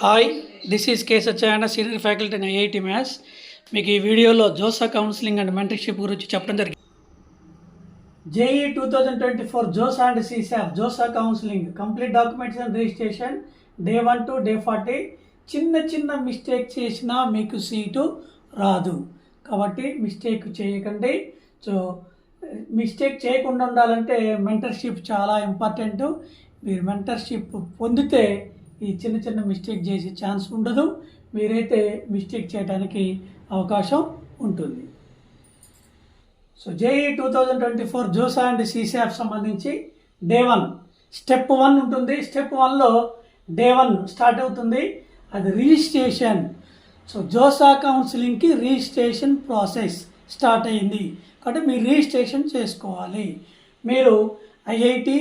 Hi, this is K Satyanarayana, senior faculty in IIT maths. మీకు ఈ వీడియోలో జోసా కౌన్సిలింగ్ అండ్ మెంటర్షిప్ గురించి చెప్పడం జరిగింది. JEE 2024 JoSAA and CSAB JoSAA counselling complete documents and registration day 1 to day 40. చిన్న mistake చేసినా మీకు సీటు రాదు, కాబట్టి మిస్టేక్ చేయకండి. సో మిస్టేక్ చేయకుండా ఉండాలంటే మెంటర్షిప్ చాలా ఇంపార్టెంట్. మీరు మెంటర్షిప్ పొందితే ఈ చిన్న మిస్టేక్ చేసే ఛాన్స్ ఉండదు. మీరైతే మిస్టేక్ చేయడానికి అవకాశం ఉంటుంది. సో జేఈ 2024 జోసా అండ్ సిసాప్ సంబంధించి డే 1 స్టెప్ 1 ఉంటుంది. స్టెప్ 1లో డే 1 స్టార్ట్ అవుతుంది, అది రిజిస్ట్రేషన్. సో జోసా కౌన్సిలింగ్కి రిజిస్ట్రేషన్ ప్రాసెస్ స్టార్ట్ అయింది, కాబట్టి మీరు రిజిస్ట్రేషన్ చేసుకోవాలి. మీరు ఐఐటి,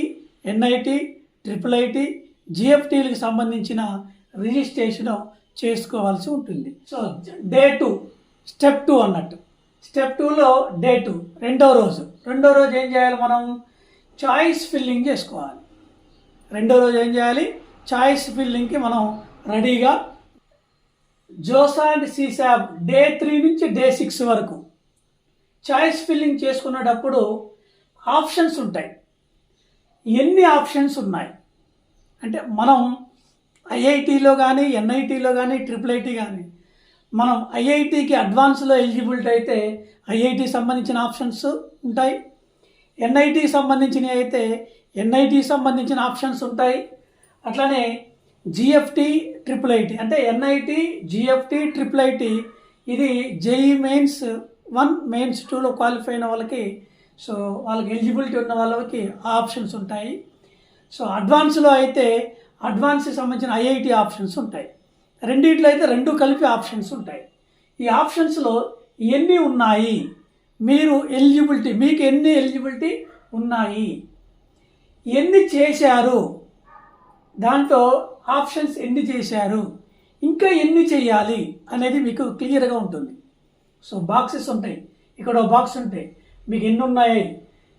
ఎన్ఐటి, IIIT, జిఎఫ్టీలకు సంబంధించిన రిజిస్ట్రేషన్ చేసుకోవాల్సి ఉంటుంది. సో డే 2 స్టెప్ 2 అన్నట్టు. స్టెప్ 2లో డే 2 రెండో రోజు ఏం చేయాలి? మనం చాయిస్ ఫిల్లింగ్ చేసుకోవాలి. రెండో రోజు ఏం చేయాలి? చాయిస్ ఫిల్లింగ్కి మనం రెడీగా. జోసా అండ్ సిసాప్ డే 3 నుంచి డే 6 వరకు చాయిస్ ఫిల్లింగ్ చేసుకునేటప్పుడు ఆప్షన్స్ ఉంటాయి. ఎన్ని ఆప్షన్స్ ఉన్నాయి అంటే, మనం ఐఐటీలో కానీ, ఎన్ఐటీలో కానీ, IIIT కానీ, మనం ఐఐటీకి అడ్వాన్స్లో ఎలిజిబిలిటీ అయితే ఐఐటీ సంబంధించిన ఆప్షన్స్ ఉంటాయి. ఎన్ఐటీకి సంబంధించినవి అయితే ఎన్ఐటీకి సంబంధించిన ఆప్షన్స్ ఉంటాయి. అట్లానే జిఎఫ్టీ, IIIT అంటే ఎన్ఐటి, జిఎఫ్టీ, IIIT ఇది జేఈ మెయిన్స్ 1, మెయిన్స్ 2లో క్వాలిఫై అయిన వాళ్ళకి, సో వాళ్ళకి ఎలిజిబిలిటీ ఉన్న వాళ్ళకి ఆప్షన్స్ ఉంటాయి. సో అడ్వాన్స్లో అయితే అడ్వాన్స్కి సంబంధించిన ఐఐటి ఆప్షన్స్ ఉంటాయి. రెండిట్లో అయితే రెండు కలిపి ఆప్షన్స్ ఉంటాయి. ఈ ఆప్షన్స్లో ఎన్ని ఉన్నాయి, మీరు ఎలిజిబిలిటీ, మీకు ఎన్ని ఎలిజిబిలిటీ ఉన్నాయి, ఎన్ని చేశారు, దాంట్లో ఆప్షన్స్ ఎన్ని చేశారు, ఇంకా ఎన్ని చేయాలి అనేది మీకు క్లియర్గా ఉంటుంది. సో బాక్సెస్ ఉంటాయి, ఇక్కడ బాక్స్ ఉంటాయి, మీకు ఎన్ని ఉన్నాయి,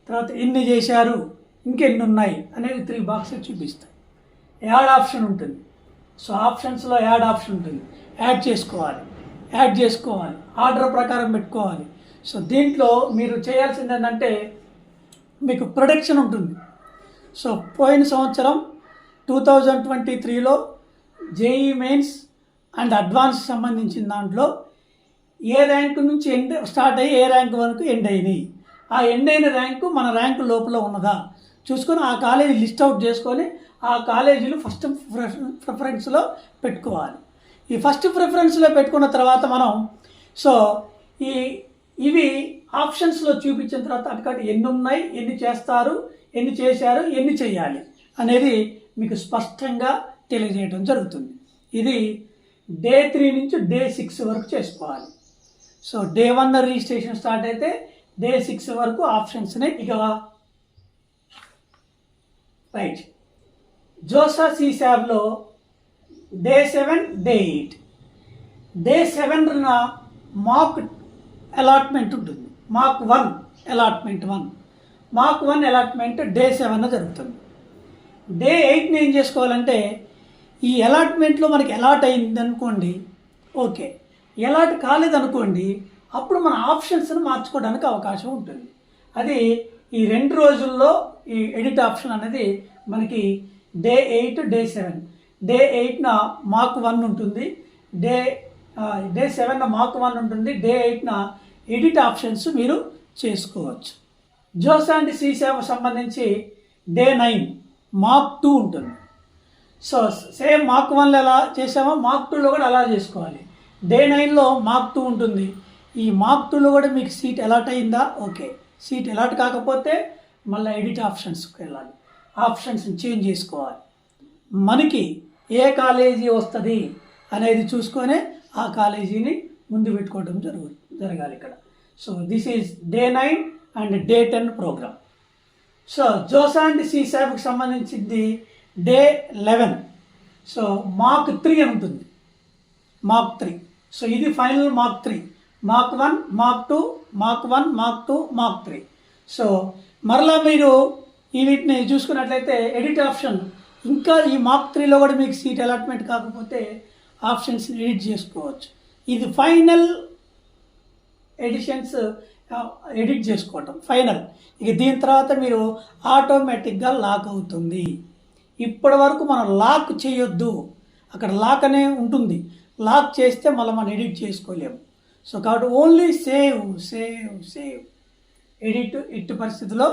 తర్వాత ఎన్ని చేశారు, ఇంకెన్ని ఉన్నాయి అనేది 3 బాక్సెస్ చూపిస్తాయి. యాడ్ ఆప్షన్ ఉంటుంది. సో ఆప్షన్స్లో యాడ్ ఆప్షన్ ఉంటుంది, యాడ్ చేసుకోవాలి, ఆర్డర్ ప్రకారం పెట్టుకోవాలి. సో దీంట్లో మీరు చేయాల్సింది ఏంటంటే, మీకు ప్రొడక్షన్ ఉంటుంది. సో పోయిన సంవత్సరం 2023లో జేఈ మెయిన్స్ అండ్ అడ్వాన్స్ సంబంధించిన దాంట్లో ఏ ర్యాంకు నుంచి స్టార్ట్ అయ్యి ఏ ర్యాంక్ వరకు ఎండ్ అయినాయి, ఆ ఎండ్ అయిన ర్యాంకు మన ర్యాంకు లోపల ఉన్నదా చూసుకొని ఆ కాలేజీ లిస్ట్ అవుట్ చేసుకొని ఆ కాలేజీలు ఫస్ట్ ప్రిఫరెన్స్లో పెట్టుకోవాలి. ఈ ఫస్ట్ ప్రిఫరెన్స్లో పెట్టుకున్న తర్వాత మనం సో ఇవి ఆప్షన్స్లో చూపించిన తర్వాత అక్కడ ఎన్ని ఉన్నాయి, ఎన్ని చేస్తారు, ఎన్ని చేశారు, ఎన్ని చేయాలి అనేది మీకు స్పష్టంగా తెలియజేయడం జరుగుతుంది. ఇది డే 3 నుంచి డే 6 వరకు చేసుకోవాలి. సో డే 1 రిజిస్ట్రేషన్ స్టార్ట్ అయితే డే 6 వరకు ఆప్షన్స్ని ఇక రైట్. జోసా సిసాప్లో డే 7, డే 8. డే 7న మాక్ అలాట్మెంట్ ఉంటుంది. Mock 1 allotment 1 mock 1 allotment day 7న జరుగుతుంది. డే 8ని ఏం చేసుకోవాలంటే, ఈ అలాట్మెంట్లో మనకి అలాట్ అయింది అనుకోండి, ఓకే. అలాట్ కాలేదనుకోండి, అప్పుడు మన ఆప్షన్స్ని మార్చుకోవడానికి అవకాశం ఉంటుంది. అది ఈ 2 రోజుల్లో ఈ ఎడిట్ ఆప్షన్ అనేది మనకి డే 8, డే 7. డే 8న మాక్ 1 ఉంటుంది, డే 7న మాక్ 1 ఉంటుంది, డే 8న ఎడిట్ ఆప్షన్స్ మీరు చేసుకోవచ్చు. జోసా అండ్ సిసాప్ సంబంధించి డే 9 మాక్ 2 ఉంటుంది. సో సేమ్ మాక్ 1లో ఎలా చేసామో మాక్ 2లో కూడా అలా చేసుకోవాలి. డే 9లో మాక్ 2 ఉంటుంది. ఈ మాక్ 2లో కూడా మీకు సీట్ అలాట్ అయిందా? ఓకే. సీట్ అలాట్ కాకపోతే మళ్ళీ ఎడిట్ ఆప్షన్స్కి వెళ్ళాలి, ఆప్షన్స్ని చేంజ్ చేసుకోవాలి. మనకి ఏ కాలేజీ వస్తుంది అనేది చూసుకొనే ఆ కాలేజీని ముందు పెట్టుకోవడం జరగాలి ఇక్కడ. So this is day 9 and day 10 programme. So JoSAA and సిసాప్కి సంబంధించింది డే 11. సో మాక్ 3 అని ఉంటుంది, మాక్ 3. సో ఇది final mock 3. Mock 1, mock 2, mock 1, mock 2, mock 3. So మరలా మీరు ఈ వీటిని చూసుకున్నట్లయితే ఎడిట్ ఆప్షన్ ఇంకా ఈ మాక్ 3లో కూడా మీకు సీట్ అలాట్మెంట్ కాకపోతే ఆప్షన్స్ని ఎడిట్ చేసుకోవచ్చు. ఇది ఫైనల్ ఎడిషన్స్ ఎడిట్ చేసుకోవటం ఫైనల్. ఇక దీని తర్వాత మీరు ఆటోమేటిక్గా లాక్ అవుతుంది. ఇప్పటి వరకు మనం లాక్ చేయొద్దు, అక్కడ లాక్ అనే ఉంటుంది. లాక్ చేస్తే మళ్ళీ మనం ఎడిట్ చేసుకోలేము. సో కాబట్టి only save save save, edit ఎట్టి పరిస్థితిలో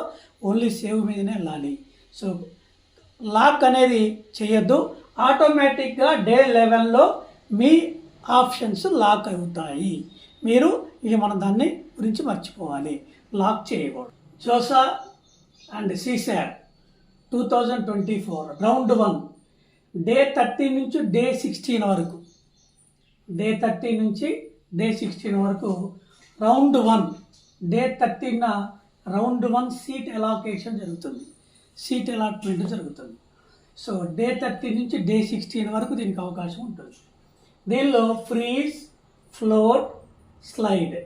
ఓన్లీ సేవ్ మీదనే వెళ్ళాలి. సో లాక్ అనేది చేయొద్దు. ఆటోమేటిక్గా డే 11లో మీ ఆప్షన్స్ లాక్ అవుతాయి. మీరు ఇది మనం దాన్ని గురించి మర్చిపోవాలి, లాక్ చేయకూడదు. JoSAA and CSAT 2024 round 1 day 30 నుంచి డే 16 వరకు, డే 30 నుంచి డే 16 వరకు రౌండ్ 1. డే 13న రౌండ్ 1 సీట్ అలాకేషన్ జరుగుతుంది, సీట్ అలాట్మెంట్ జరుగుతుంది. సో డే 30 నుంచి డే 16 వరకు దీనికి అవకాశం ఉంటుంది. దీనిలో ఫ్రీజ్, ఫ్లోట్, స్లైడ్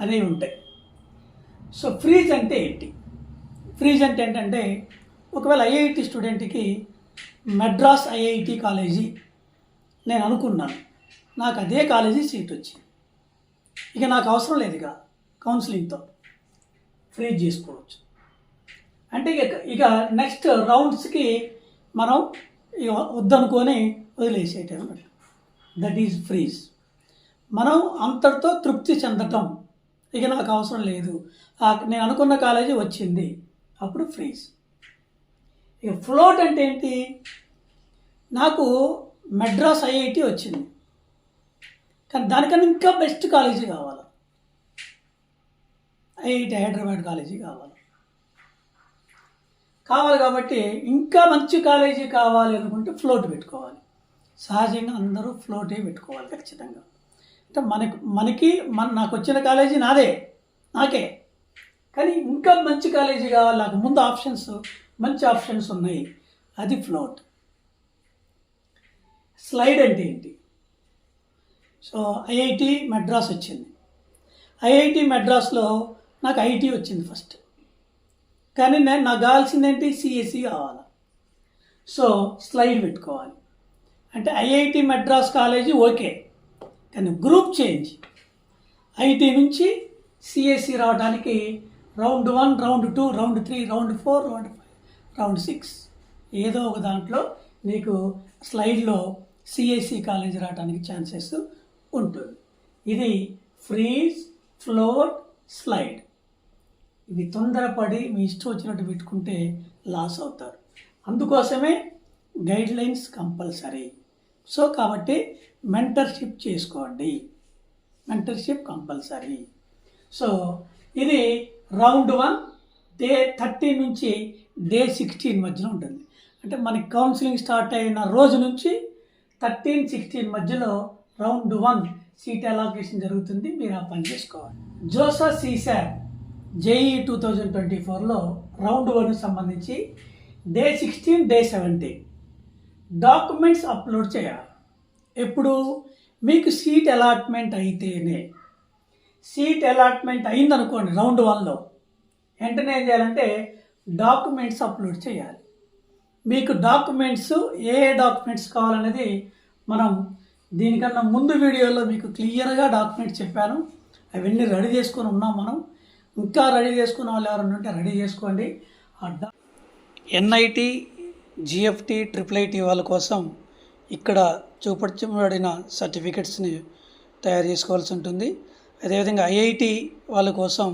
అనేవి ఉంటాయి. సో ఫ్రీజ్ అంటే ఏంటి? ఫ్రీజ్ అంటే ఏంటంటే ఒకవేళ ఐఐటి స్టూడెంట్కి మద్రాస్ ఐఐటి కాలేజీ నేను అనుకున్నాను, నాకు అదే కాలేజీ సీట్ వచ్చింది, ఇక నాకు అవసరం లేదు, ఇక కౌన్సిలింగ్తో ఫ్రీజ్ చేసుకోవచ్చు. అంటే ఇక నెక్స్ట్ రౌండ్స్కి మనం ఇక వద్దనుకొని వదిలేసేయటం, దట్ ఈజ్ ఫ్రీజ్. మనం అంతటితో తృప్తి చెందటం, ఇక నాకు అవసరం లేదు, నేను అనుకున్న కాలేజీ వచ్చింది, అప్పుడు ఫ్రీజ్. ఇక ఫ్లోట్ అంటే ఏంటి? నాకు మద్రాస్ ఐఐటి వచ్చింది, కానీ దానికన్నా ఇంకా బెస్ట్ కాలేజీ కావాలి, ఐఐటి హైదరాబాద్ కాలేజీ కావాలి కాబట్టి ఇంకా మంచి కాలేజీ కావాలి అనుకుంటే ఫ్లోట్ పెట్టుకోవాలి. సహజంగా అందరూ ఫ్లోటే పెట్టుకోవాలి ఖచ్చితంగా. అంటే నాకు వచ్చిన కాలేజీ నాకే, కానీ ఇంకా మంచి కాలేజీ కావాలి, నాకు ముందు మంచి ఆప్షన్స్ ఉన్నాయి, అది ఫ్లోట్. స్లైడ్ అంటే ఏంటి? సో ఐఐటి మద్రాస్ వచ్చింది, ఐఐటి మద్రాస్లో నాకు ఐటీ వచ్చింది ఫస్ట్, కానీ నాకు కావాల్సింది ఏంటి? సిఎస్సి కావాలి. సో స్లైడ్ పెట్టుకోవాలి. అంటే ఐఐటి మద్రాస్ కాలేజీ ఓకే, కానీ గ్రూప్ చేంజ్, ఐటీ నుంచి సిఎస్సి రావడానికి round 1, round 2, round 3, round 4, round 5, round 6 ఏదో ఒక దాంట్లో నీకు స్లైడ్లో సిఎస్సి కాలేజీ రావడానికి ఛాన్సెస్ ఉంటుంది. ఇది ఫ్రీజ్, ఫ్లోట్, స్లైడ్. ఇవి తొందరపడి మీ ఇష్టం వచ్చినట్టు పెట్టుకుంటే లాస్ అవుతారు. అందుకోసమే గైడ్లైన్స్ కంపల్సరీ. సో కాబట్టి మెంటర్షిప్ చేసుకోండి, మెంటర్షిప్ కంపల్సరీ. సో ఇది రౌండ్ 1 డే 30 నుంచి డే 16 మధ్యలో ఉంటుంది. అంటే మనకి కౌన్సిలింగ్ స్టార్ట్ అయిన రోజు నుంచి 13-16 మధ్యలో రౌండ్ 1 సీట్ అలాకేషన్ జరుగుతుంది. మీరు ఆ పని చేసుకోవాలి. జోసా సీసాట్ జేఈ 2024లో రౌండ్ 1 సంబంధించి డే 16, డే 17 డాక్యుమెంట్స్ అప్లోడ్ చేయాలి. ఎప్పుడు? మీకు సీట్ అలాట్మెంట్ అయితేనే. సీట్ అలాట్మెంట్ అయిందనుకోండి రౌండ్ 1లో, వెంటనే ఏం చేయాలంటే డాక్యుమెంట్స్ అప్లోడ్ చేయాలి. మీకు డాక్యుమెంట్స్ ఏ డాక్యుమెంట్స్ కావాలనేది మనం దీనికన్నా ముందు వీడియోలో మీకు క్లియర్గా డాక్యుమెంట్స్ చెప్పాను. అవన్నీ రెడీ చేసుకొని ఉన్నాం మనం. ఇంకా రెడీ చేసుకున్న వాళ్ళు ఎవరైనా ఉంటే రెడీ చేసుకోండి. ఎన్ఐటి, జిఎఫ్టి, ట్రిపుల్ వాళ్ళ కోసం ఇక్కడ చూపించబడిన సర్టిఫికెట్స్ని తయారు చేసుకోవాల్సి ఉంటుంది. అదేవిధంగా ఐఐటి వాళ్ళ కోసం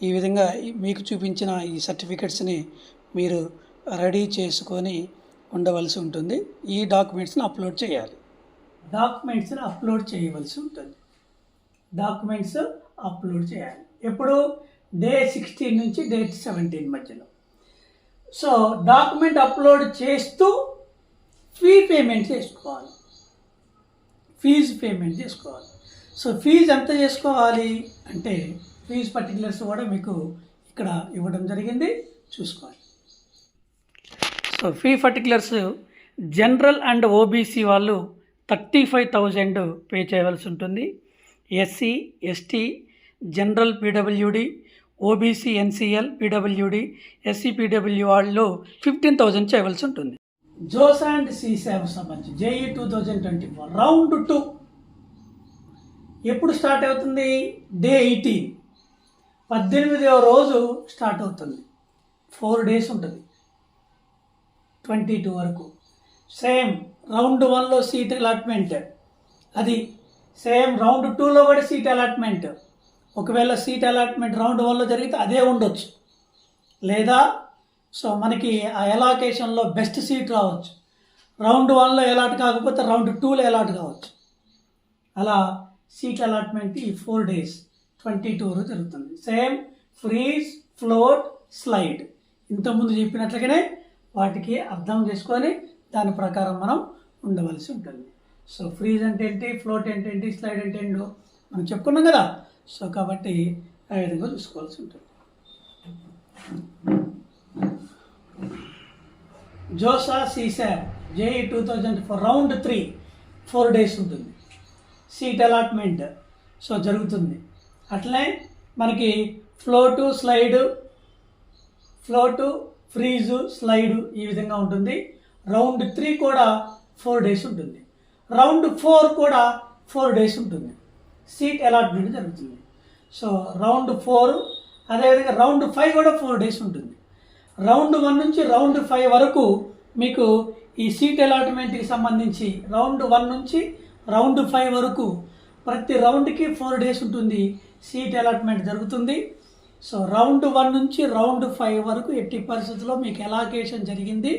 ఈ విధంగా మీకు చూపించిన ఈ సర్టిఫికెట్స్ని మీరు రెడీ చేసుకొని ఉండవలసి ఉంటుంది. ఈ డాక్యుమెంట్స్ని అప్లోడ్ చేయాలి. డాక్యుమెంట్స్ని అప్లోడ్ చేయవలసి ఉంటుంది. డాక్యుమెంట్స్ అప్లోడ్ చేయాలి. ఎప్పుడు? డే 16 నుంచి డే 17 మధ్యలో. సో డాక్యుమెంట్ అప్లోడ్ చేస్తూ ఫీజు పేమెంట్ చేసుకోవాలి. సో ఫీజు ఎంత చేసుకోవాలి అంటే ఫీజు పర్టికులర్స్ కూడా మీకు ఇక్కడ ఇవ్వడం జరిగింది, చూసుకోవాలి. So fee particulars general and OBC వాళ్ళు 35,000 పే చేయవలసి ఉంటుంది. SC, ST, general PWD, OBC, NCL, PWD, SC PW వాళ్ళు 15,000 చేయవలసి ఉంటుంది. జోస్ అండ్ సీసాఫ్ సంబంధించి జేఈ 2024 రౌండ్ 2 ఎప్పుడు స్టార్ట్ అవుతుంది? డే 18, 18వ రోజు స్టార్ట్ అవుతుంది. 4 days ఉంటుంది 22 వరకు. సేమ్ రౌండ్ 1లో సీట్ అలాట్మెంట్, అది సేమ్ రౌండ్ 2లో కూడా సీట్ అలాట్మెంట్. ఒకవేళ సీట్ అలాట్మెంట్ రౌండ్ 1లో జరిగితే అదే ఉండొచ్చు, లేదా సో మనకి ఆ ఎలాకేషన్లో బెస్ట్ సీట్ రావచ్చు. రౌండ్ 1లో అలాట్ కాకపోతే రౌండ్ 2లో అలాట్ కావచ్చు. అలా సీట్ అలాట్మెంట్ ఈ 4 days 22 వరకు జరుగుతుంది. సేమ్ ఫ్రీజ్, ఫ్లోట్, స్లైడ్ ఇంతకుముందు చెప్పినట్లుగానే వాటికి అర్థం చేసుకొని దాని ప్రకారం మనం ఉండవలసి ఉంటుంది. సో ఫ్రీజ్ అంటే ఏంటి, ఫ్లోట్ అంటే ఏంటి, స్లైడ్ అంటే ఏంటో మనం చెప్పుకున్నాం కదా. సో కాబట్టి ఆ విధంగా చూసుకోవాల్సి ఉంటుంది. జోసా సీసాఫ్ జేఈ 2004 రౌండ్ 3 4 days ఉంటుంది. సీట్ అలాట్మెంట్ సో జరుగుతుంది. అట్లనే మనకి float, slide, float, freeze, slide ఈ విధంగా ఉంటుంది. రౌండ్ 3 కూడా 4 days ఉంటుంది. రౌండ్ 4 కూడా 4 days ఉంటుంది. సీట్ అలాట్మెంట్ జరుగుతుంది. సో రౌండ్ 4 అదేవిధంగా రౌండ్ 5 కూడా 4 days ఉంటుంది. రౌండ్ 1 నుంచి రౌండ్ 5 వరకు మీకు ఈ సీట్ అలాట్మెంట్కి సంబంధించి రౌండ్ 1 నుంచి రౌండ్ 5 వరకు ప్రతి రౌండ్కి 4 days ఉంటుంది. సీట్ అలాట్మెంట్ జరుగుతుంది. సో రౌండ్ 1 నుంచి రౌండ్ 5 వరకు ఎట్టి పరిస్థితుల్లో మీకు ఎలాకేషన్ జరిగింది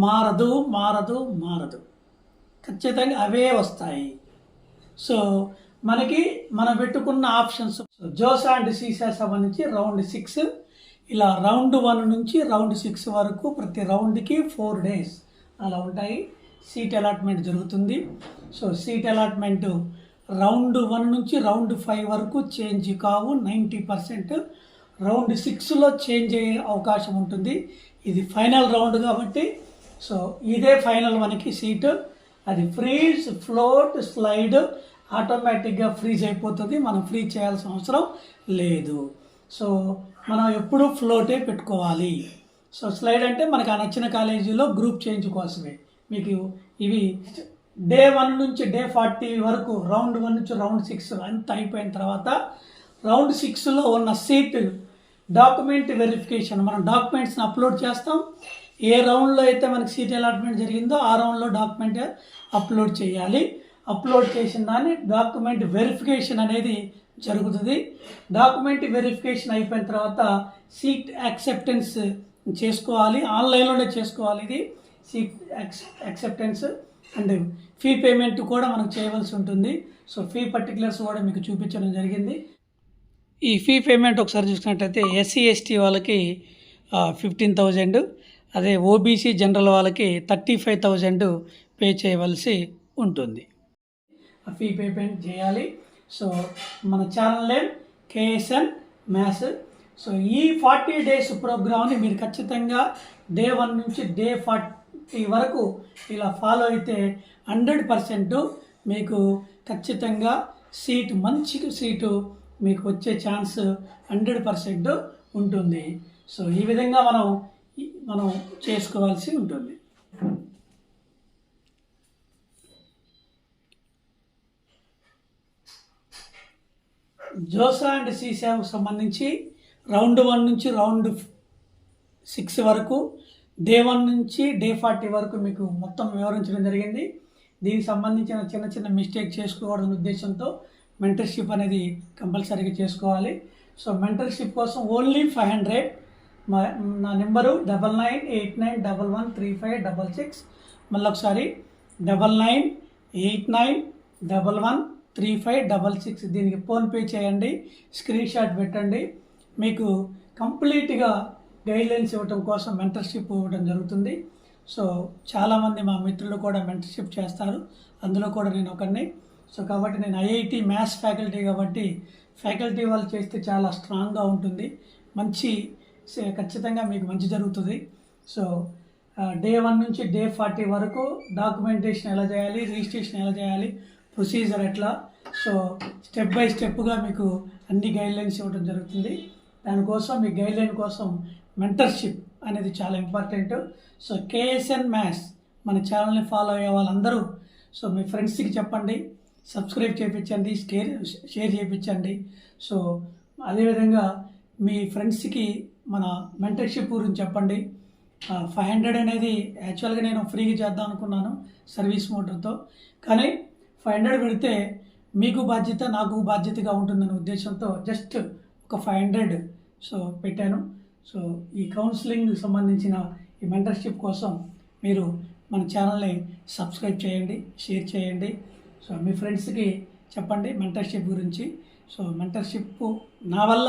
మారదు మారదు మారదు, ఖచ్చితంగా అవే వస్తాయి. సో మనకి మనం పెట్టుకున్న ఆప్షన్స్ జోసా అండ్ సీసా సంబంధించి రౌండ్ 6 ఇలా రౌండ్ 1 నుంచి రౌండ్ 6 వరకు ప్రతి రౌండ్కి 4 days అలా ఉంటాయి. సీట్ అలాట్మెంట్ జరుగుతుంది. సో సీట్ అలాట్మెంట్ రౌండ్ 1 నుంచి రౌండ్ 5 వరకు చేంజ్ కావు, 90%. రౌండ్ 6లో చేంజ్ అయ్యే అవకాశం ఉంటుంది. ఇది ఫైనల్ రౌండ్ కాబట్టి సో ఇదే ఫైనల్ మనకి సీటు. అది ఫ్రీజ్, ఫ్లోట్, స్లైడ్ ఆటోమేటిక్గా ఫ్రీజ్ అయిపోతుంది, మనం ఫ్రీజ్ చేయాల్సిన అవసరం లేదు. సో మనం ఎప్పుడు ఫ్లోటే పెట్టుకోవాలి. సో స్లైడ్ అంటే మనకు ఆ నచ్చిన కాలేజీలో గ్రూప్ చేంజ్ కోసమే. మీకు ఇవి డే 1 నుంచి డే 40 వరకు రౌండ్ 1 నుంచి రౌండ్ 6 అంతా అయిపోయిన తర్వాత రౌండ్ 6లో ఉన్న సీట్ డాక్యుమెంట్ వెరిఫికేషన్, మనం డాక్యుమెంట్స్ని అప్లోడ్ చేస్తాం. ఏ రౌండ్లో అయితే మనకి సీట్ అలాట్మెంట్ జరిగిందో ఆ రౌండ్లో డాక్యుమెంట్ అప్లోడ్ చేయాలి. అప్లోడ్ చేసిన దాన్ని డాక్యుమెంట్ వెరిఫికేషన్ అనేది జరుగుతుంది. డాక్యుమెంట్ వెరిఫికేషన్ అయిపోయిన తర్వాత సీట్ యాక్సెప్టెన్స్ చేసుకోవాలి, ఆన్లైన్లోనే చేసుకోవాలి. ఇది seat acceptance and fee payment కూడా మనకు చేయవలసి ఉంటుంది. సో ఫీ పర్టికులర్స్ కూడా మీకు చూపించడం జరిగింది. ఈ ఫీ పేమెంట్ ఒకసారి చూసుకున్నట్టయితే ఎస్సీ ఎస్టీ వాళ్ళకి 15,000, అదే ఓబీసీ జనరల్ వాళ్ళకి 35,000 పే చేయవలసి ఉంటుంది. ఆ ఫీ పేమెంట్ చేయాలి. సో మన channel name KSN maths. So ఈ 40 days ప్రోగ్రామ్ని మీరు ఖచ్చితంగా డే 1 నుంచి డే 40 వరకు ఇలా ఫాలో అయితే 100% మీకు ఖచ్చితంగా సీటు, మంచి సీటు మీకు వచ్చే ఛాన్స్ 100% ఉంటుంది. సో ఈ విధంగా మనం చేసుకోవాల్సి ఉంటుంది. జోసా అండ్ సీసాకు సంబంధించి రౌండ్ 1 నుంచి రౌండ్ 6 వరకు, డే 1 నుంచి డే 40 వరకు మీకు మొత్తం వివరించడం జరిగింది. దీనికి సంబంధించిన చిన్న చిన్న మిస్టేక్ చేసుకోవడం ఉద్దేశంతో మెంటర్షిప్ అనేది కంపల్సరీగా చేసుకోవాలి. సో మెంటర్షిప్ కోసం ఓన్లీ 500. నా నెంబరు 9989113566. మళ్ళీ ఒకసారి 9989113566. దీనికి ఫోన్పే చేయండి, స్క్రీన్ షాట్ పెట్టండి. మీకు కంప్లీట్గా గైడ్లైన్స్ ఇవ్వడం కోసం మెంటర్షిప్ ఇవ్వడం జరుగుతుంది. సో చాలామంది మా మిత్రులు కూడా మెంటర్షిప్ చేస్తారు, అందులో కూడా నేను ఒకరిని. సో కాబట్టి నేను ఐఐటి మ్యాథ్స్ ఫ్యాకల్టీ కాబట్టి ఫ్యాకల్టీ వాళ్ళు చేస్తే చాలా స్ట్రాంగ్గా ఉంటుంది, మంచి ఖచ్చితంగా మీకు మంచి జరుగుతుంది. సో డే 1 నుంచి డే 40 వరకు డాక్యుమెంటేషన్ ఎలా చేయాలి, రిజిస్ట్రేషన్ ఎలా చేయాలి, ప్రొసీజర్ ఎట్లా, సో స్టెప్ బై స్టెప్గా మీకు అన్ని గైడ్లైన్స్ ఇవ్వడం జరుగుతుంది. దానికోసం మీ గైడ్లైన్ కోసం మెంటర్షిప్ అనేది చాలా ఇంపార్టెంట్. సో కేఎస్ఎన్ మ్యాథ్స్ మన ఛానల్ని ఫాలో అయ్యే వాళ్ళందరూ సో మీ ఫ్రెండ్స్కి చెప్పండి, సబ్స్క్రైబ్ చేయించండి, షేర్ చేయించండి. సో అదేవిధంగా మీ ఫ్రెండ్స్కి మన మెంటర్షిప్ గురించి చెప్పండి. 500 అనేది యాక్చువల్గా నేను ఫ్రీగా చేద్దాం అనుకున్నాను సర్వీస్ మోటార్తో, కానీ 500 పెడితే మీకు బాధ్యత, నాకు బాధ్యతగా ఉంటుందనే ఉద్దేశంతో జస్ట్ ఒక 500 సో పెట్టాను. సో ఈ కౌన్సిలింగ్ సంబంధించిన ఈ మెంటర్షిప్ కోసం మీరు మన ఛానల్ని సబ్స్క్రైబ్ చేయండి, షేర్ చేయండి. సో మీ ఫ్రెండ్స్కి చెప్పండి మెంటర్షిప్ గురించి. సో మెంటర్షిప్ నా వల్ల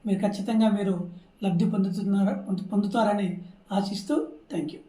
మీరు ఖచ్చితంగా మీరు లబ్ధి పొందుతారని ఆశిస్తూ థ్యాంక్ యూ.